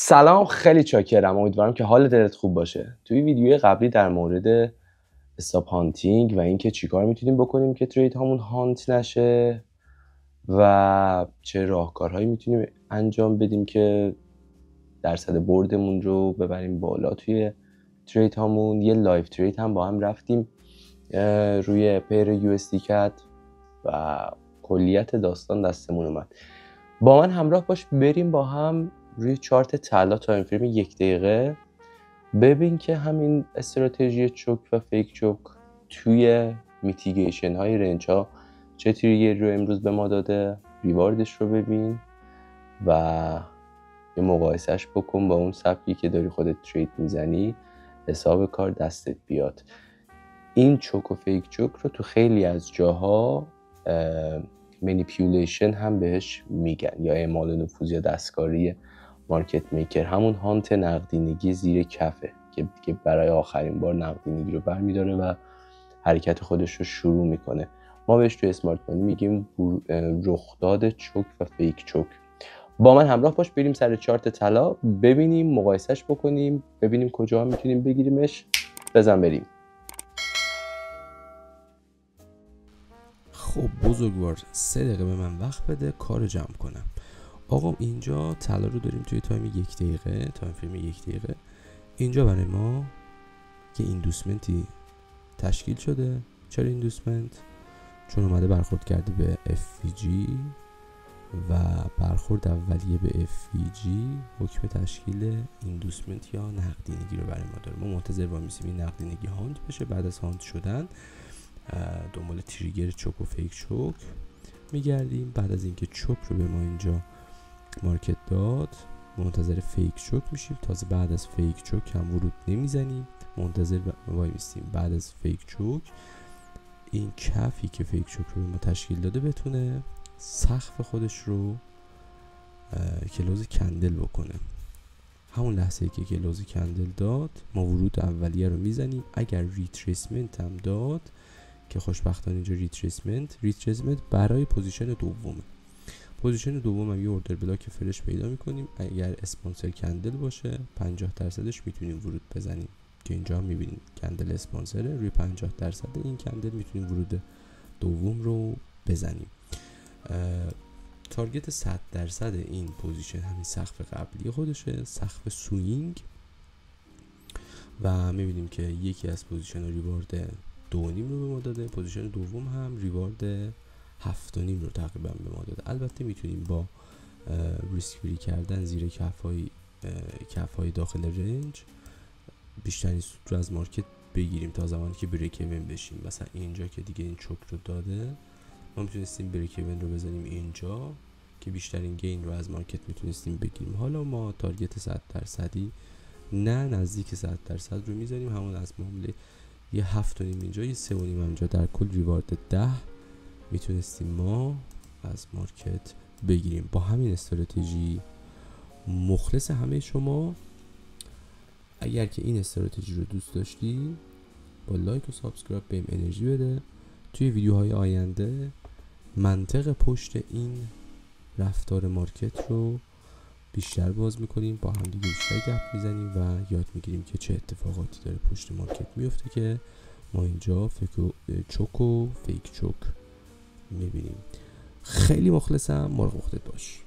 سلام، خیلی چاکرم. امیدوارم که حال دلت خوب باشه. توی ویدیوی قبلی در مورد استاپ هانتینگ و اینکه چیکار میتونیم بکنیم که ترید هامون هانت نشه و چه راهکارهایی میتونیم انجام بدیم که درصد بردمون رو ببریم بالا توی ترید هامون. یه لایف ترید هم با هم رفتیم روی پیر یو اس دی کد و کلیت داستان دستمون اومد. با من همراه باش، بریم با هم روی چارت طلا تایم فریم 1 دقیقه ببین که همین استراتژی چوک و فیک چوک توی میتیگیشن های رنج ها چه تریگر رو امروز به ما داده، ریواردش رو ببین و یه مقایسهش بکن با اون سبکی که داری خودت ترید میزنی، حساب کار دستت بیاد. این چوک و فیک چوک رو تو خیلی از جاها منیپیولیشن هم بهش میگن یا اعمال نفوذ یا دستکاری مارکت میکر، همون هانت نقدینگی زیر کفه که برای آخرین بار نقدینگی رو برمیداره و حرکت خودش رو شروع میکنه. ما بهش توی اسمارت مانی میگیم رخداد چوک و فیک چوک. با من همراه باش، بریم سر چارت طلا ببینیم، مقایسهش بکنیم، ببینیم کجا میتونیم بگیریمش. بزن بریم. خب بزرگوار 3 دقیقه به من وقت بده کار جمع کنم. آقا اینجا طلا رو داریم توی تایم 1 دقیقه، تایم فریم 1 دقیقه. اینجا برای ما یه ایندوسمنتی تشکیل شده. چرا ایندوسمنت؟ چون اومده برخورد کرده به FVG و برخورد اولیه به FVG حکم تشکیل ایندوسمنت یا نقدینگی رو برای ما داره. ما منتظر وایمیسیم این نقدینگی هانت بشه. بعد از هانت شدن دنبال تریگر چوک و فیک چوک میگردیم. بعد از اینکه چوک رو به ما اینجا مارکت داد منتظر فیک چوک میشیم. تازه بعد از فیک چوک هم ورود نمیزنیم، منتظر وای میستیم بعد از فیک چوک این کفی که فیک چوک رو به ما تشکیل داده بتونه سقف خودش رو کلوز کندل بکنه. همون لحظه که کلوز کندل داد ما ورود اولیه رو میزنیم. اگر ریتریسمنت هم داد که خوشبختانه اینجا ریتریسمنت برای پوزیشن دومه. پوزیشن دوم هم یه اوردر بلاک فرش پیدا میکنیم. اگر اسپانسر کندل باشه 50%ش میتونیم ورود بزنیم که اینجا هم میبینیم کندل اسپانسره. روی 50% این کندل میتونیم ورود دوم رو بزنیم. تارگت 100% این پوزیشن همین سقف قبلی خودشه، سقف سوینگ، و میبینیم که یکی از پوزیشن ریوارد 2.5 رو به ما داده. پوزیشن دوم هم ریوارد 7.5 رو تقریبا به ما داده. البته میتونیم با ریسک فری کردن زیر کف‌های داخل رنج بیشترین سود رو از مارکت بگیریم تا زمانی که بریک ایون بشیم. مثلا اینجا که دیگه این چوک رو داده ما میتونستیم بریک ایون رو بزنیم اینجا که بیشترین گین رو از مارکت میتونستیم بگیریم. حالا ما تارگت 100% نه نزدیک 100% رو میذاریم، همون از معامله یه 7.5 اینجا یه 3.5 اینجا، در کل ریوارد 10 میتونستیم ما از مارکت بگیریم. با همین استراتژی مخلص همه شما. اگر که این استراتژی رو دوست داشتی با لایک و سابسکرایب بهم انرژی بده. توی ویدیوهای آینده منطق پشت این رفتار مارکت رو بیشتر باز میکنیم، با هم دیگه بیشتر گپ میزنیم و یاد میگیریم که چه اتفاقاتی داره پشت مارکت میفته که ما اینجا چوک و فیک چوک میبینیم. خیلی مخلصم، مراقب خودت باش.